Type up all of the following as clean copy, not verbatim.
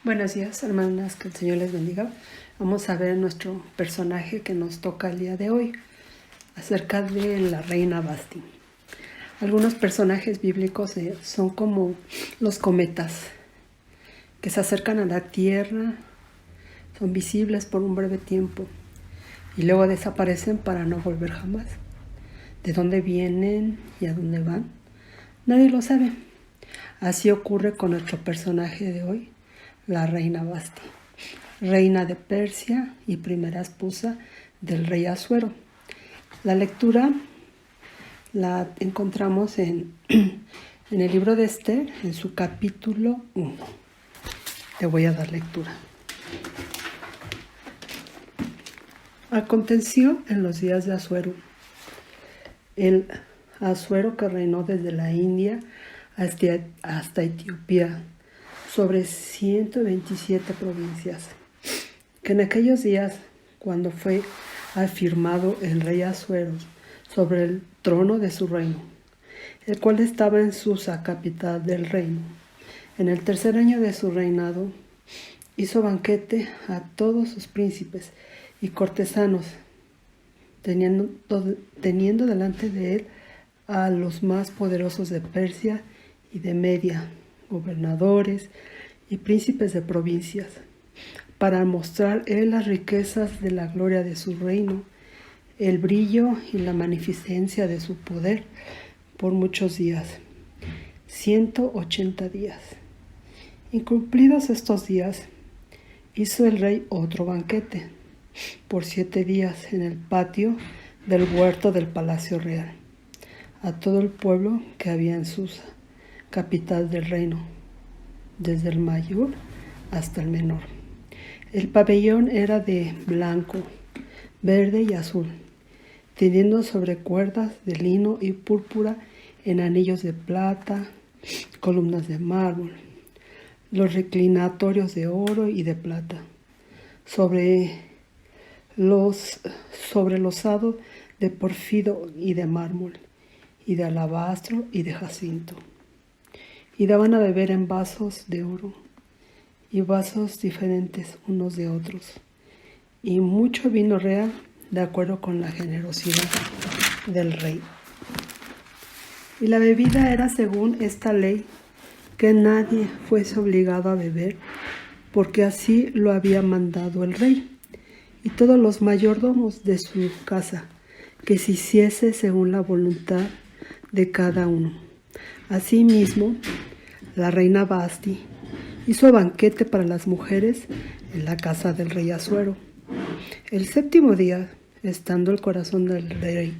Buenos días, hermanas, que el Señor les bendiga. Vamos a ver nuestro personaje que nos toca el día de hoy, acerca de la reina Vasti. Algunos personajes bíblicos son como los cometas, que se acercan a la tierra, son visibles por un breve tiempo y luego desaparecen para no volver jamás. ¿De dónde vienen y a dónde van? Nadie lo sabe. Así ocurre con nuestro personaje de hoy, la reina Vasti, reina de Persia y primera esposa del rey Asuero. La lectura la encontramos en el libro de Esther, en su capítulo 1. Te voy a dar lectura. Aconteció en los días de Asuero, el Asuero que reinó desde la India hasta Etiopía, sobre 127 provincias, que en aquellos días, cuando fue afirmado el rey Asuero sobre el trono de su reino, el cual estaba en Susa, capital del reino, en el tercer año de su reinado, hizo banquete a todos sus príncipes y cortesanos, teniendo delante de él a los más poderosos de Persia y de Media, gobernadores y príncipes de provincias, para mostrar él las riquezas de la gloria de su reino, el brillo y la magnificencia de su poder por muchos días, 180 días. Y cumplidos estos días, hizo el rey otro banquete, por 7 días en el patio del huerto del palacio real, a todo el pueblo que había en Susa, capital del reino, desde el mayor hasta el menor. El pabellón era de blanco, verde y azul, teniendo sobre cuerdas de lino y púrpura en anillos de plata, columnas de mármol, los reclinatorios de oro y de plata, sobre losado de porfido y de mármol, y de alabastro y de jacinto. Y daban a beber en vasos de oro, y vasos diferentes unos de otros, y mucho vino real, de acuerdo con la generosidad del rey. Y la bebida era según esta ley, que nadie fuese obligado a beber, porque así lo había mandado el rey, y todos los mayordomos de su casa, que se hiciese según la voluntad de cada uno. Asimismo, la reina Vasti hizo banquete para las mujeres en la casa del rey Asuero. El 7º día, estando el corazón del rey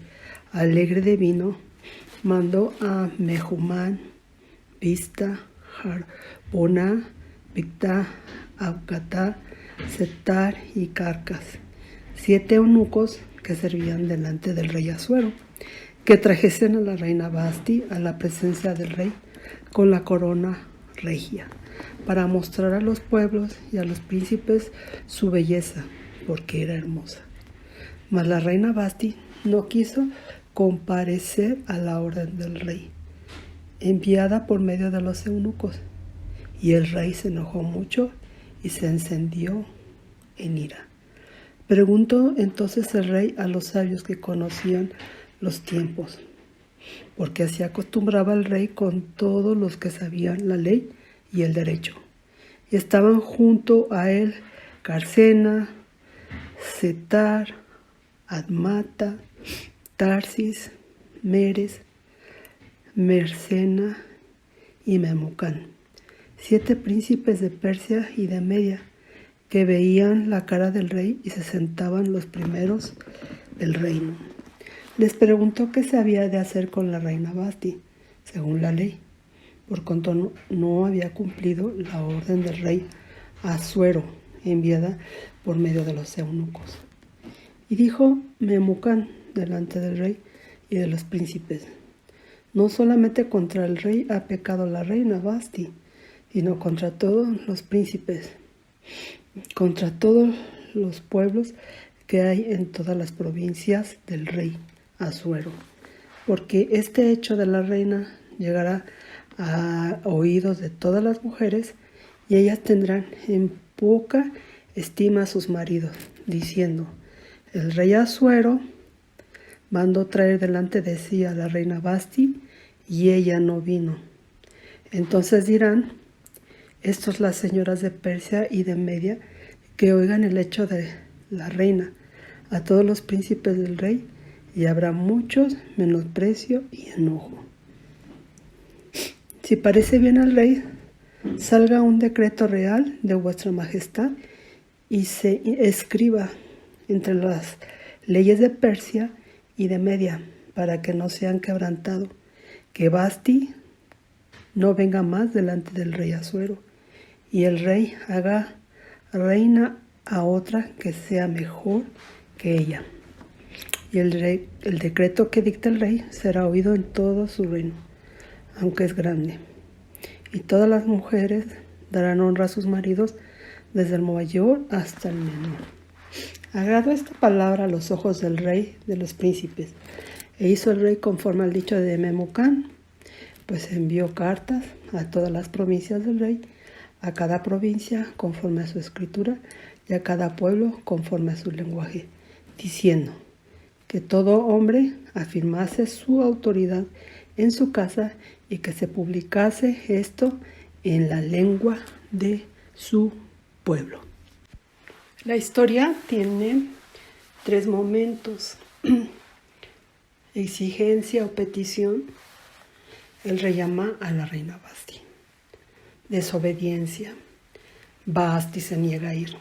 alegre de vino, mandó a Mehumán, Bizta, Harbona, Bigta, Abgatá, Setar y Carcas, 7 eunucos que servían delante del rey Asuero, que trajesen a la reina Vasti a la presencia del rey con la corona regia, para mostrar a los pueblos y a los príncipes su belleza, porque era hermosa. Mas la reina Vasti no quiso comparecer a la orden del rey, enviada por medio de los eunucos, y el rey se enojó mucho y se encendió en ira. Preguntó entonces el rey a los sabios que conocían los tiempos, porque así acostumbraba el rey con todos los que sabían la ley y el derecho. Y estaban junto a él Carcena, Setar, Admata, Tarsis, Meres, Mersena y Memucán, 7 príncipes de Persia y de Media, que veían la cara del rey y se sentaban los primeros del reino. Les preguntó qué se había de hacer con la reina Vasti, según la ley, por cuanto no había cumplido la orden del rey Asuero, enviada por medio de los eunucos. Y dijo Memucán delante del rey y de los príncipes: no solamente contra el rey ha pecado la reina Vasti, sino contra todos los príncipes, contra todos los pueblos que hay en todas las provincias del rey Asuero, porque este hecho de la reina llegará a oídos de todas las mujeres y ellas tendrán en poca estima a sus maridos, diciendo: el rey Asuero mandó traer delante de sí a la reina Vasti, y ella no vino. Entonces dirán estos las señoras de Persia y de Media, que oigan el hecho de la reina a todos los príncipes del rey, y habrá muchos menosprecio y enojo. Si parece bien al rey, salga un decreto real de vuestra majestad y se escriba entre las leyes de Persia y de Media, para que no sean quebrantados, que Vasti no venga más delante del rey Asuero, y el rey haga reina a otra que sea mejor que ella. Y el decreto que dicta el rey será oído en todo su reino, aunque es grande. Y todas las mujeres darán honra a sus maridos, desde el mayor hasta el menor. Agradó esta palabra a los ojos del rey de los príncipes, e hizo el rey conforme al dicho de Memucán, pues envió cartas a todas las provincias del rey, a cada provincia conforme a su escritura, y a cada pueblo conforme a su lenguaje, diciendo que todo hombre afirmase su autoridad en su casa y que se publicase esto en la lengua de su pueblo. La historia tiene 3 momentos: exigencia o petición, el rey llama a la reina Vasti; desobediencia, Vasti se niega a ir;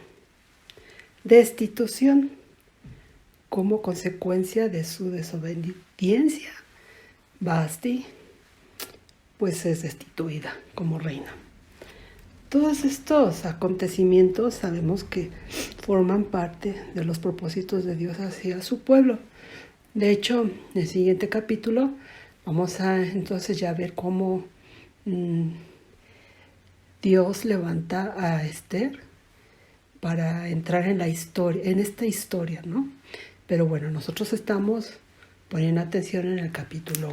destitución, como consecuencia de su desobediencia, Vasti pues es destituida como reina. Todos estos acontecimientos sabemos que forman parte de los propósitos de Dios hacia su pueblo. De hecho, en el siguiente capítulo vamos a entonces ya ver cómo Dios levanta a Esther para entrar en la historia, en esta historia, ¿no? Pero bueno, nosotros estamos poniendo atención en el capítulo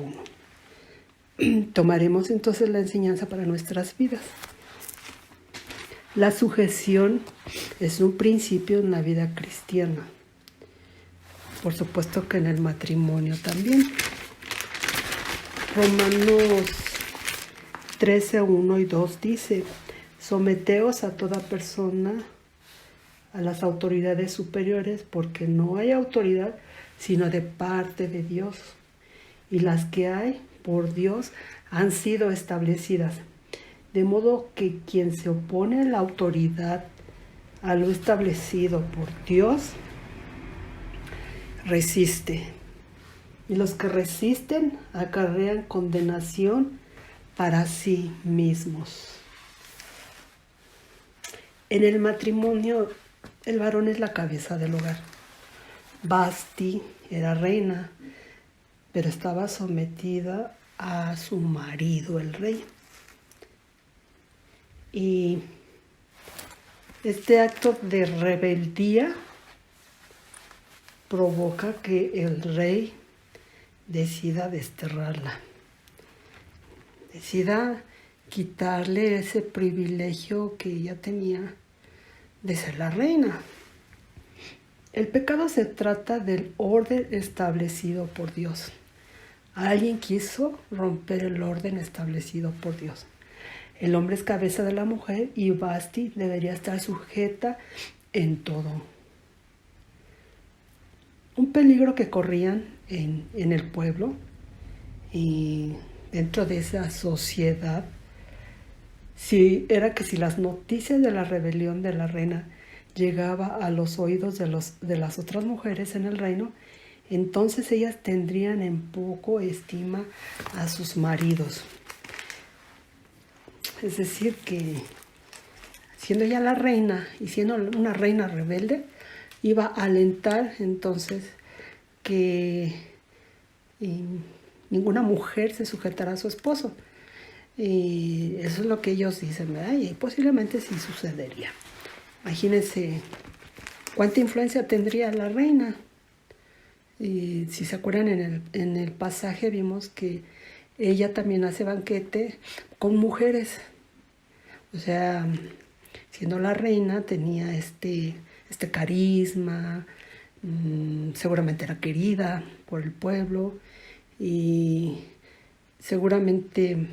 1. Tomaremos entonces la enseñanza para nuestras vidas. La sujeción es un principio en la vida cristiana. Por supuesto que en el matrimonio también. Romanos 13, 1 y 2 dice: someteos a toda persona a las autoridades superiores, porque no hay autoridad sino de parte de Dios, y las que hay por Dios han sido establecidas. De modo que quien se opone a la autoridad, a lo establecido por Dios, resiste. Y los que resisten acarrean condenación para sí mismos. En el matrimonio, el varón es la cabeza del hogar. Vasti era reina, pero estaba sometida a su marido, el rey. Y este acto de rebeldía provoca que el rey decida desterrarla, decida quitarle ese privilegio que ella tenía de ser la reina. El pecado se trata del orden establecido por Dios. Alguien quiso romper el orden establecido por Dios. El hombre es cabeza de la mujer y Vasti debería estar sujeta en todo. Un peligro que corrían en el pueblo y dentro de esa sociedad era que si las noticias de la rebelión de la reina llegaba a los oídos de las otras mujeres en el reino, entonces ellas tendrían en poco estima a sus maridos. Es decir, que siendo ella la reina y siendo una reina rebelde, iba a alentar entonces que ninguna mujer se sujetara a su esposo. Y eso es lo que ellos dicen, ¿verdad? Y posiblemente sí sucedería. Imagínense cuánta influencia tendría la reina. Y si se acuerdan, en el pasaje vimos que ella también hace banquete con mujeres. O sea, siendo la reina, tenía este carisma, seguramente era querida por el pueblo y seguramente,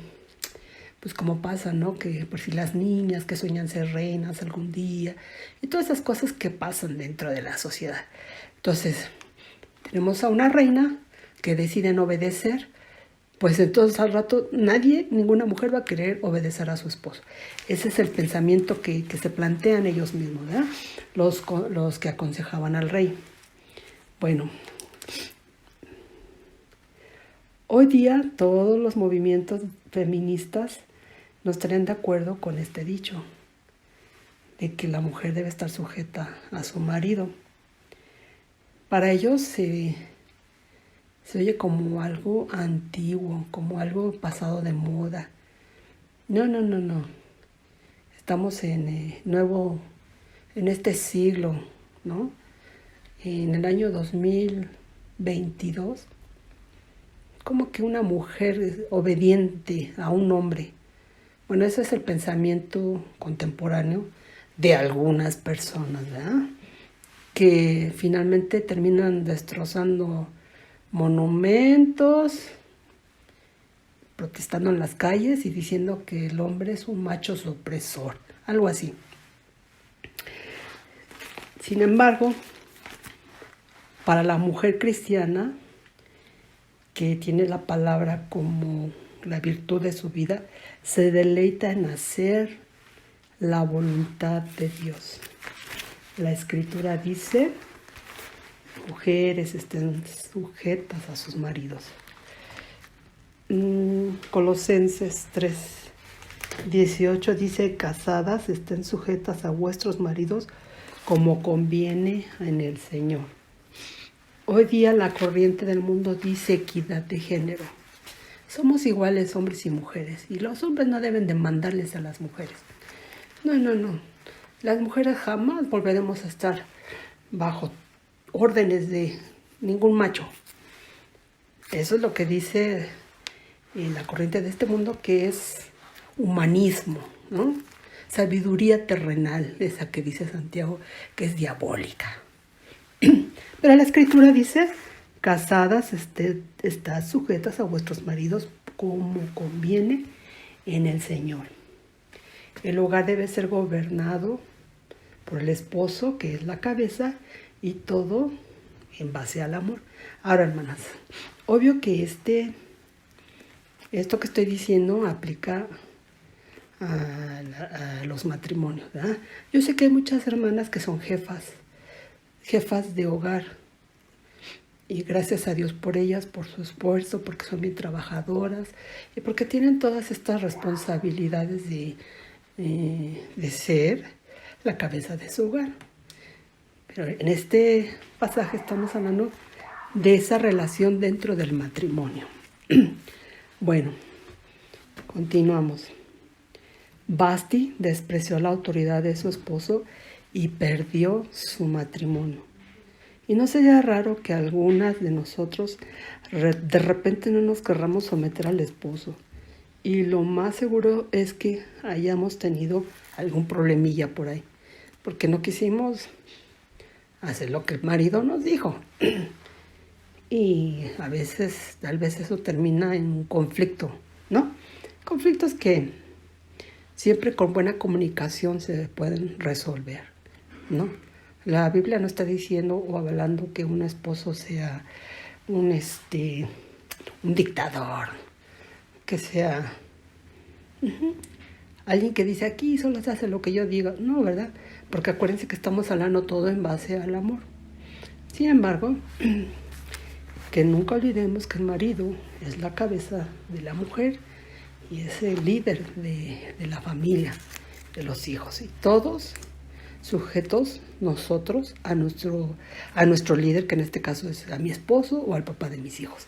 pues como pasa, ¿no? Que por si las niñas que sueñan ser reinas algún día y todas esas cosas que pasan dentro de la sociedad. Entonces, tenemos a una reina que decide obedecer, pues entonces al rato ninguna mujer va a querer obedecer a su esposo. Ese es el pensamiento que se plantean ellos mismos, ¿verdad? Los que aconsejaban al rey. Bueno, hoy día todos los movimientos feministas no estarían de acuerdo con este dicho, de que la mujer debe estar sujeta a su marido. Para ellos se oye como algo antiguo, como algo pasado de moda. No. Estamos en este siglo, ¿no? En el año 2022, como que una mujer es obediente a un hombre. Bueno, ese es el pensamiento contemporáneo de algunas personas, ¿verdad? Que finalmente terminan destrozando monumentos, protestando en las calles y diciendo que el hombre es un macho opresor, algo así. Sin embargo, para la mujer cristiana, que tiene la palabra como la virtud de su vida, se deleita en hacer la voluntad de Dios. La Escritura dice: mujeres estén sujetas a sus maridos. Colosenses 3:18 dice: casadas estén sujetas a vuestros maridos como conviene en el Señor. Hoy día la corriente del mundo dice equidad de género. Somos iguales hombres y mujeres y los hombres no deben demandarles a las mujeres. No. Las mujeres jamás volveremos a estar bajo órdenes de ningún macho. Eso es lo que dice la corriente de este mundo, que es humanismo, ¿no? Sabiduría terrenal, esa que dice Santiago, que es diabólica. Pero la Escritura dice: casadas estad sujetas a vuestros maridos como conviene en el Señor. El hogar debe ser gobernado por el esposo, que es la cabeza, y todo en base al amor. Ahora, hermanas, obvio que esto que estoy diciendo aplica a los matrimonios, ¿verdad? Yo sé que hay muchas hermanas que son jefas de hogar, y gracias a Dios por ellas, por su esfuerzo, porque son bien trabajadoras y porque tienen todas estas responsabilidades de ser la cabeza de su hogar. Pero en este pasaje estamos hablando de esa relación dentro del matrimonio. Bueno, continuamos. Basti despreció la autoridad de su esposo y perdió su matrimonio. Y no sería raro que algunas de nosotros de repente no nos querramos someter al esposo. Y lo más seguro es que hayamos tenido algún problemilla por ahí, porque no quisimos hacer lo que el marido nos dijo. Y a veces, tal vez eso termina en un conflicto, ¿no? Conflictos que siempre con buena comunicación se pueden resolver, ¿no? La Biblia no está diciendo o hablando que un esposo sea un dictador, que sea alguien que dice: aquí solo se hace lo que yo diga. No, ¿verdad? Porque acuérdense que estamos hablando todo en base al amor. Sin embargo, que nunca olvidemos que el marido es la cabeza de la mujer y es el líder de la familia, de los hijos, y todos sujetos nosotros a nuestro líder, que en este caso es a mi esposo o al papá de mis hijos.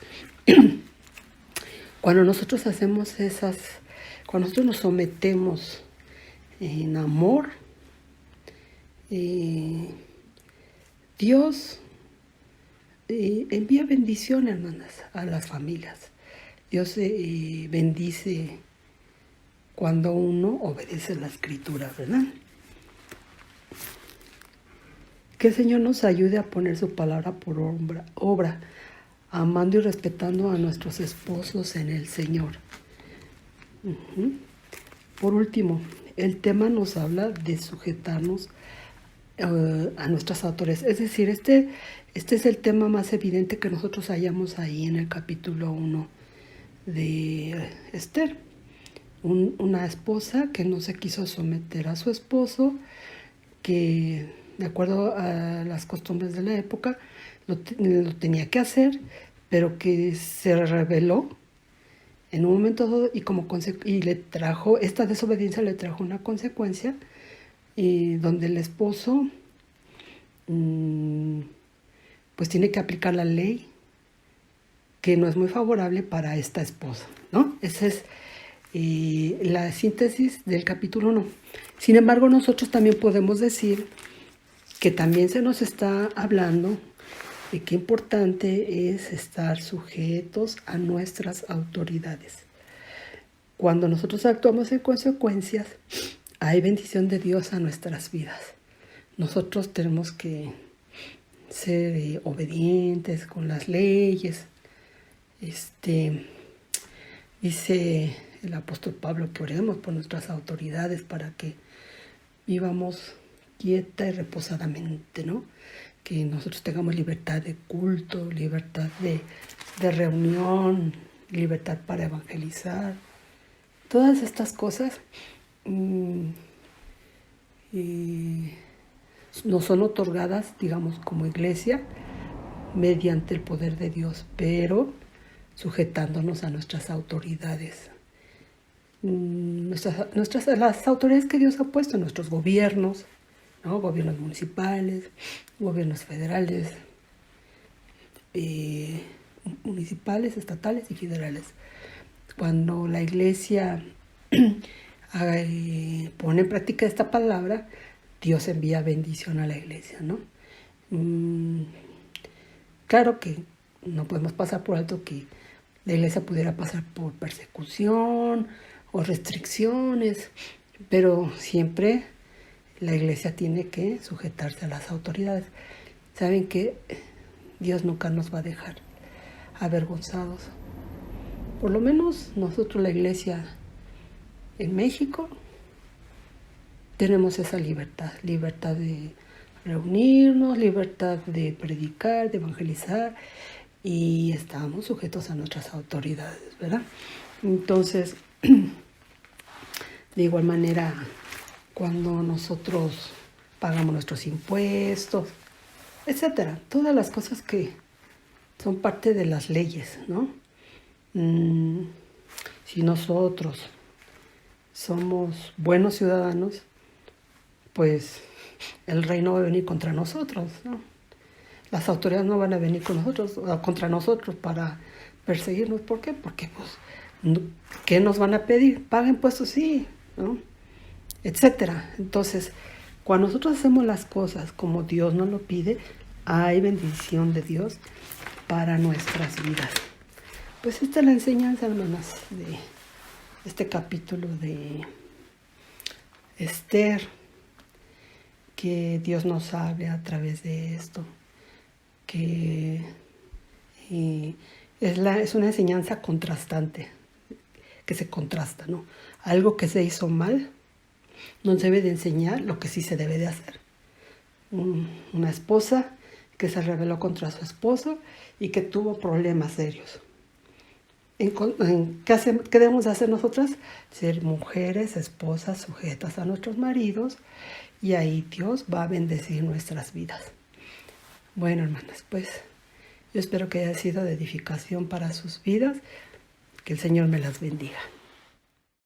Cuando nosotros cuando nosotros nos sometemos en amor, Dios envía bendición, hermanas, a las familias. Dios bendice cuando uno obedece la Escritura, ¿verdad? Que el Señor nos ayude a poner su palabra por obra, amando y respetando a nuestros esposos en el Señor. Por último, el tema nos habla de sujetarnos a nuestras autores. Es decir, este es el tema más evidente que nosotros hallamos ahí en el capítulo 1 de Esther. Una esposa que no se quiso someter a su esposo, que de acuerdo a las costumbres de la época lo tenía que hacer, pero que se rebeló en un momento dado y le trajo, esta desobediencia le trajo una consecuencia, y donde el esposo pues tiene que aplicar la ley, que no es muy favorable para esta esposa, ¿no? Esa es la síntesis del capítulo 1. Sin embargo, nosotros también podemos decir que también se nos está hablando de qué importante es estar sujetos a nuestras autoridades. Cuando nosotros actuamos en consecuencias, hay bendición de Dios a nuestras vidas. Nosotros tenemos que ser obedientes con las leyes. Dice el apóstol Pablo que oremos por nuestras autoridades para que vivamos quieta y reposadamente, ¿no? Que nosotros tengamos libertad de culto, libertad de reunión, libertad para evangelizar. Todas estas cosas nos son otorgadas, digamos, como iglesia, mediante el poder de Dios, pero sujetándonos a nuestras autoridades. Las autoridades que Dios ha puesto en nuestros gobiernos, ¿no? Gobiernos municipales, gobiernos federales, municipales, estatales y federales. Cuando la iglesia pone en práctica esta palabra, Dios envía bendición a la iglesia, ¿no? Claro que no podemos pasar por alto que la iglesia pudiera pasar por persecución o restricciones, pero siempre la iglesia tiene que sujetarse a las autoridades. Saben que Dios nunca nos va a dejar avergonzados. Por lo menos nosotros, la iglesia en México, tenemos esa libertad de reunirnos, libertad de predicar, de evangelizar, y estamos sujetos a nuestras autoridades, ¿verdad? Entonces, de igual manera, cuando nosotros pagamos nuestros impuestos, etcétera, todas las cosas que son parte de las leyes, ¿no? Si nosotros somos buenos ciudadanos, pues el rey no va a venir contra nosotros, ¿no? Las autoridades no van a venir contra nosotros para perseguirnos. ¿Por qué? Porque, pues, ¿qué nos van a pedir? Paguen impuestos, sí, ¿no? Etcétera. Entonces, cuando nosotros hacemos las cosas como Dios nos lo pide, hay bendición de Dios para nuestras vidas. Pues esta es la enseñanza, hermanas, de este capítulo de Esther, que Dios nos hable a través de esto, que es una enseñanza contrastante, que se contrasta, ¿no? Algo que se hizo mal nos debe de enseñar lo que sí se debe de hacer. Una esposa que se rebeló contra su esposo y que tuvo problemas serios. ¿Qué debemos hacer nosotras? Ser mujeres, esposas, sujetas a nuestros maridos, y ahí Dios va a bendecir nuestras vidas. Bueno, hermanas, pues yo espero que haya sido de edificación para sus vidas. Que el Señor me las bendiga.